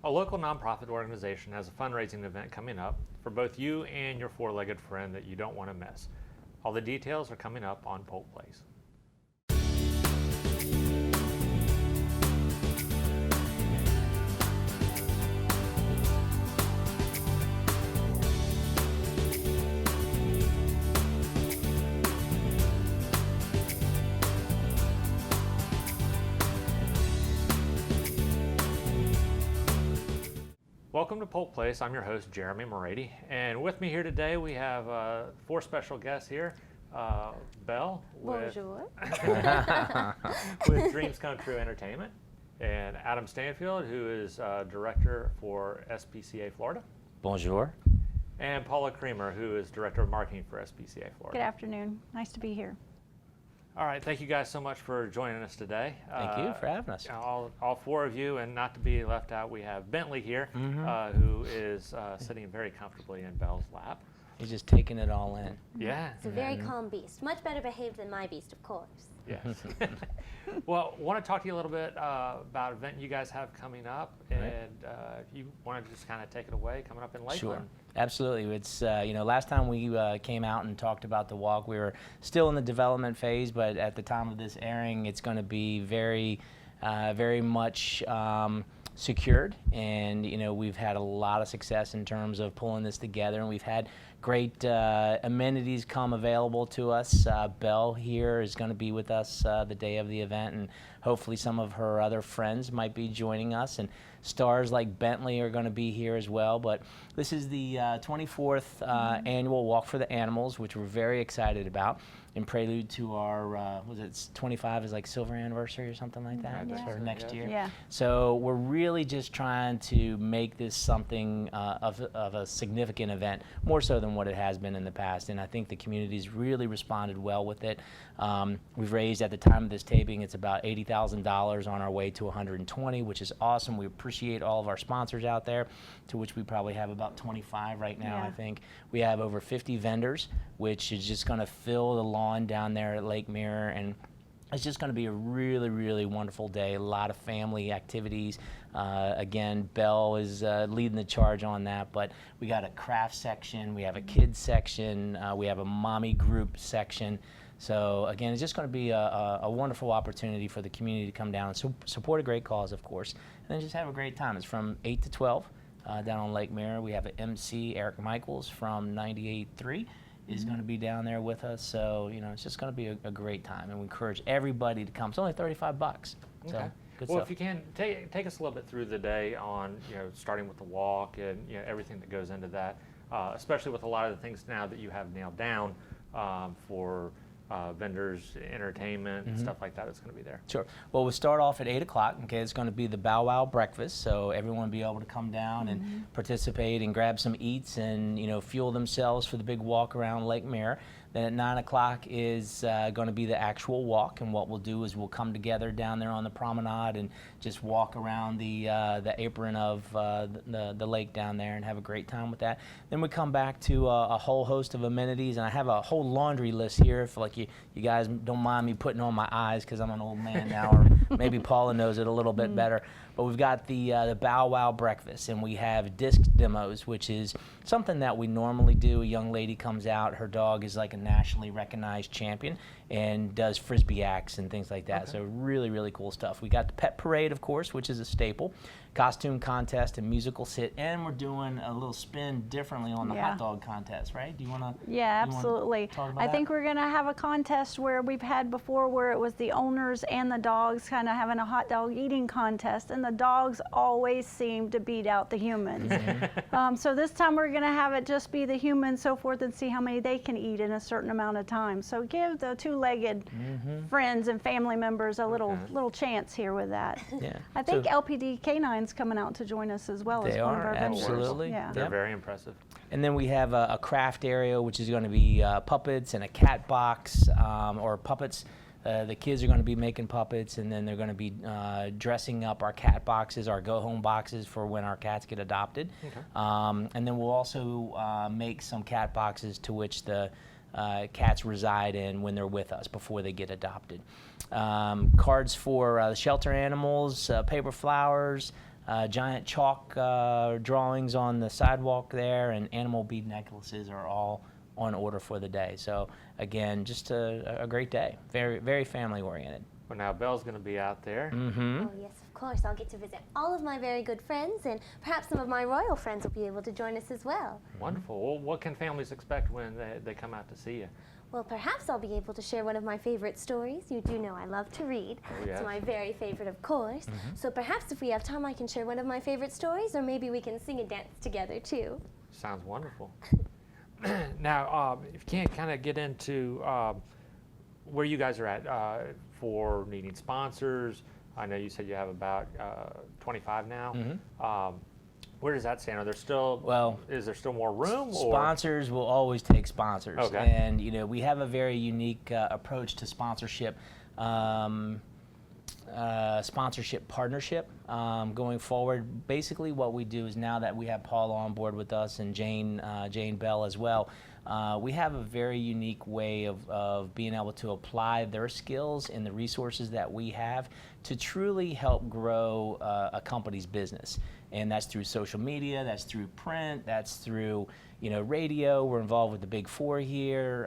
A local nonprofit organization has a fundraising event coming up for both you and your four-legged friend that you don't want to miss. All the details are coming up on Polk Place. Welcome to Polk Place. I'm your host, Jeremy Morady, and with me here today we have four special guests here. Belle with, with Dreams Come True Entertainment, and Adam Stanfield, who is Director for SPCA Florida. Bonjour. And Paula Creamer, who is Director of Marketing for SPCA Florida. Good afternoon. Nice to be here. All right, thank you guys so much for joining us today. Thank you for having us. All four of you, and not to be left out, we have Bentley here, who is sitting very comfortably in Belle's lap. He's just taking it all in. Yeah. It's a very calm beast. Much better behaved than my beast, of course. Yes. Well, I want to talk to you a little bit about an event you guys have coming up, and if you want to just kind of take it away, coming up in Lakeland. Sure. Absolutely. It's last time we came out and talked about the walk, we were still in the development phase, but at the time of this airing, it's going to be very much secured, and we've had a lot of success in terms of pulling this together, and we've had great amenities come available to us. Belle here is going to be with us the day of the event, and hopefully some of her other friends might be joining us, and stars like Bentley are going to be here as well. But this is the 24th annual Walk for the Animals, which we're very excited about, in prelude to our, 25 is like silver anniversary or something like that, for next year. Yeah. So we're really just trying to make this something of a significant event, more so than what it has been in the past, and I think the community's really responded well with it. We've raised, at the time of this taping, it's about $80,000 on our way to 120, which is awesome. We appreciate all of our sponsors out there, to which we probably have about 25 right now, I think. We have over 50 vendors, which is just going to fill the lawn down there at Lake Mirror, and it's just going to be a really, really wonderful day. A lot of family activities. Again, Belle is leading the charge on that, but we got a craft section, we have a kids section, we have a mommy group section. So again, it's just going to be a wonderful opportunity for the community to come down and support a great cause, of course, and then just have a great time. It's from 8 to 12 down on Lake Mirror. We have an MC, Eric Michaels from 98.3. is going to be down there with us, so it's just going to be a great time, and we encourage everybody to come. It's only $35. So, okay. Good well, stuff. if you can, take us a little bit through the day on starting with the walk and everything that goes into that, especially with a lot of the things now that you have nailed down for vendors, entertainment, and stuff like that that's going to be there. Sure. Well, we'll start off at 8 o'clock. Okay, it's going to be the Bow Wow breakfast, so everyone will be able to come down and participate and grab some eats and fuel themselves for the big walk around Lake Mirror. Then at 9 o'clock is going to be the actual walk, and what we'll do is we'll come together down there on the promenade and just walk around the apron of the lake down there and have a great time with that. Then we come back to a whole host of amenities, and I have a whole laundry list here if you guys don't mind me putting on my eyes because I'm an old man now, or maybe Paula knows it a little bit better. But we've got the Bow Wow breakfast, and we have disc demos, which is something that we normally do. A young lady comes out, her dog is like a nationally recognized champion and does frisbee acts and things like that. So really, really cool stuff. We got the pet parade, of course, which is a staple, costume contest and musical sit, and we're doing a little spin differently on the hot dog contest, right? Do you want to? Yeah, absolutely. I think we're going to have a contest where we've had before, where it was the owners and the dogs kind of having a hot dog eating contest, and the dogs always seem to beat out the humans. So this time we're going to have it just be the humans, so forth, and see how many they can eat in a certain amount of time. So give the two-legged friends and family members a little chance here with that. Yeah. I think LPD K9's coming out to join us as well as one of our vendors. Absolutely. Yeah. They're very impressive. And then we have a craft area, which is going to be puppets and a cat box, or puppets. The kids are going to be making puppets, and then they're going to be dressing up our cat boxes, our go-home boxes for when our cats get adopted. And then we'll also make some cat boxes to which the cats reside in when they're with us before they get adopted. Cards for the shelter animals, paper flowers, giant chalk drawings on the sidewalk there, and animal bead necklaces are all on order for the day. So again, just a great day. Very, very family oriented. Well, now Belle's going to be out there. Mm-hmm. Oh, yes, of course. I'll get to visit all of my very good friends, and perhaps some of my royal friends will be able to join us as well. Wonderful. Well, what can families expect when they come out to see you? Well, perhaps I'll be able to share one of my favorite stories. You do know I love to read. Oh, yes. It's my very favorite, of course. So perhaps if we have time, I can share one of my favorite stories, or maybe we can sing and dance together, too. Sounds wonderful. Now, if you can't kind of get into where you guys are at for needing sponsors. I know you said you have about 25 now. Where does that stand? Are there still, is there still more room? Sponsors will always take sponsors. Okay. And, you know, we have a very unique approach to sponsorship. Sponsorship partnership going forward. Basically what we do is, now that we have Paula on board with us and Jane Bell as well, we have a very unique way of being able to apply their skills and the resources that we have to truly help grow a company's business. And that's through social media, that's through print, that's through, you know, radio. We're involved with the Big Four here,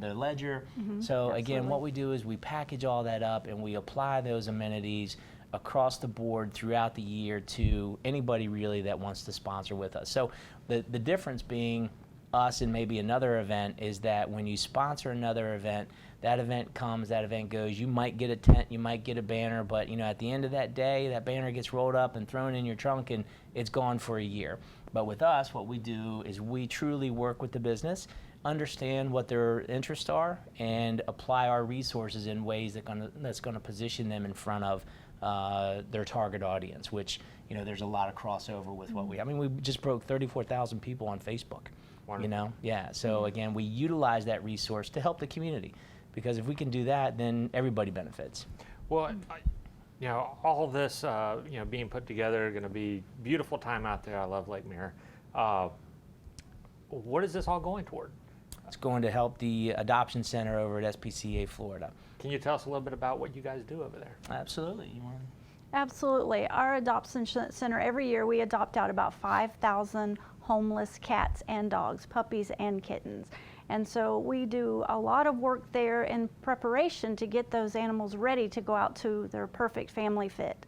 the Ledger. So again, what we do is we package all that up and we apply those amenities across the board throughout the year to anybody really that wants to sponsor with us. So the difference being us and maybe another event is that when you sponsor another event, that event comes, that event goes. You might get a tent, you might get a banner, but you know, at the end of that day, that banner gets rolled up and thrown in your trunk and it's gone for a year. But with us, what we do is we truly work with the business, understand what their interests are, and apply our resources in ways that's going to position them in front of their target audience, which, you know, there's a lot of crossover with what we, I mean, we just broke 34,000 people on Facebook. Wonderful. You know, yeah. So again, we utilize that resource to help the community, because if we can do that, then everybody benefits. Well, you know, all of this, you know, being put together, going to be beautiful time out there. I love Lake Mirror. What is this all going toward? It's going to help the adoption center over at SPCA Florida. Can you tell us a little bit about what you guys do over there? Absolutely. You want? Absolutely. Our adoption center, every year we adopt out about 5,000 homeless cats and dogs, puppies and kittens. And so we do a lot of work there in preparation to get those animals ready to go out to their perfect family fit.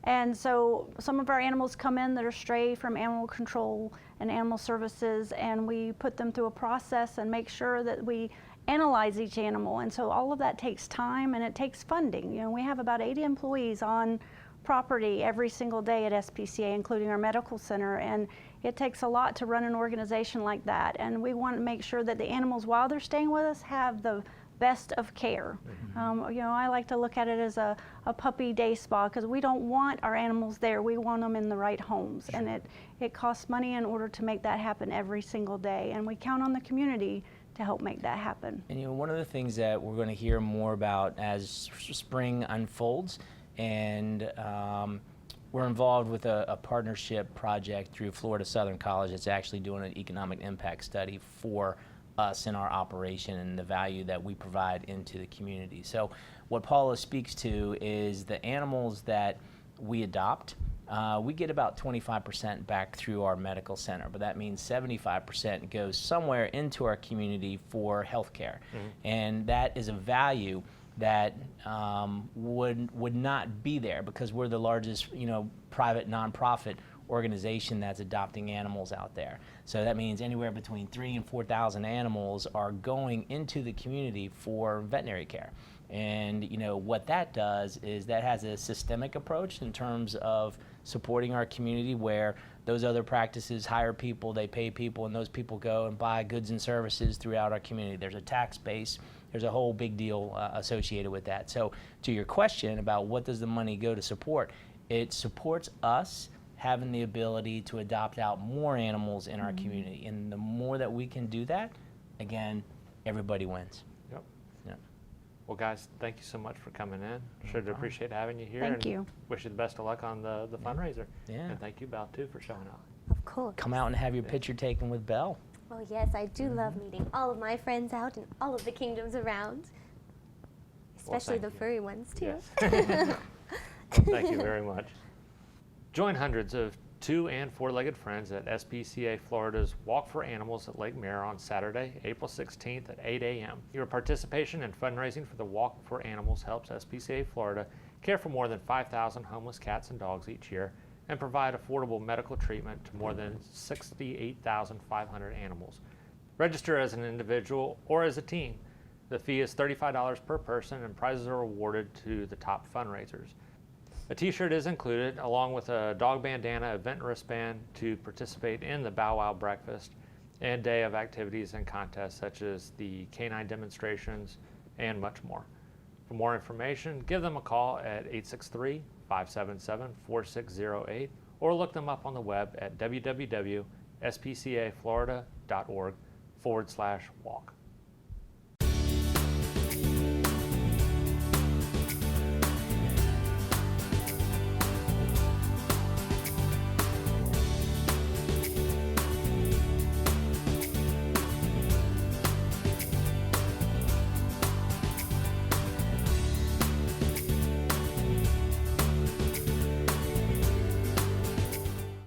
And so some of our animals come in that are stray from animal control and animal services, and we put them through a process and make sure that we analyze each animal. And so all of that takes time and it takes funding. You know, we have about 80 employees on property every single day at SPCA, including our medical center, and it takes a lot to run an organization like that. And we want to make sure that the animals, while they're staying with us, have the best of care. You know, I like to look at it as a puppy day spa, because we don't want our animals there. We want them in the right homes. And it costs money in order to make that happen every single day. And we count on the community to help make that happen. And you know, one of the things that we're going to hear more about as spring unfolds, and we're involved with a partnership project through Florida Southern College that's actually doing an economic impact study for us in our operation and the value that we provide into the community. So what Paula speaks to is the animals that we adopt. We get about 25% back through our medical center, but that means 75% goes somewhere into our community for health care. And that is a value that would not be there, because we're the largest, you know, private nonprofit organization that's adopting animals out there. So that means anywhere between 3,000 and 4,000 animals are going into the community for veterinary care. And you know what that does is that has a systemic approach in terms of supporting our community, where those other practices hire people, they pay people, and those people go and buy goods and services throughout our community. There's a tax base. There's a whole big deal associated with that. So to your question about what does the money go to support, it supports us having the ability to adopt out more animals in our community. And the more that we can do that, again, everybody wins. Yep. Yeah. Well, guys, thank you so much for coming in. Sure to appreciate having you here. Thank and you. Wish you the best of luck on the fundraiser. Yeah. And thank you, Belle, too, for showing up. Of course. Come out and have your picture taken with Belle. Oh, yes, I do love meeting all of my friends out in all of the kingdoms around. Especially thank the you. furry ones, too. Yes. Well, thank you very much. Join hundreds of 2- and 4-legged friends at SPCA Florida's Walk for Animals at Lake Mirror on Saturday, April 16th at 8 a.m. Your participation in fundraising for the Walk for Animals helps SPCA Florida care for more than 5,000 homeless cats and dogs each year and provide affordable medical treatment to more than 68,500 animals. Register as an individual or as a team. The fee is $35 per person and prizes are awarded to the top fundraisers. A t-shirt is included along with a dog bandana, event wristband to participate in the Bow Wow Breakfast and day of activities and contests such as the canine demonstrations and much more. For more information, give them a call at 863-577-4608 or look them up on the web at www.spcaflorida.org/walk.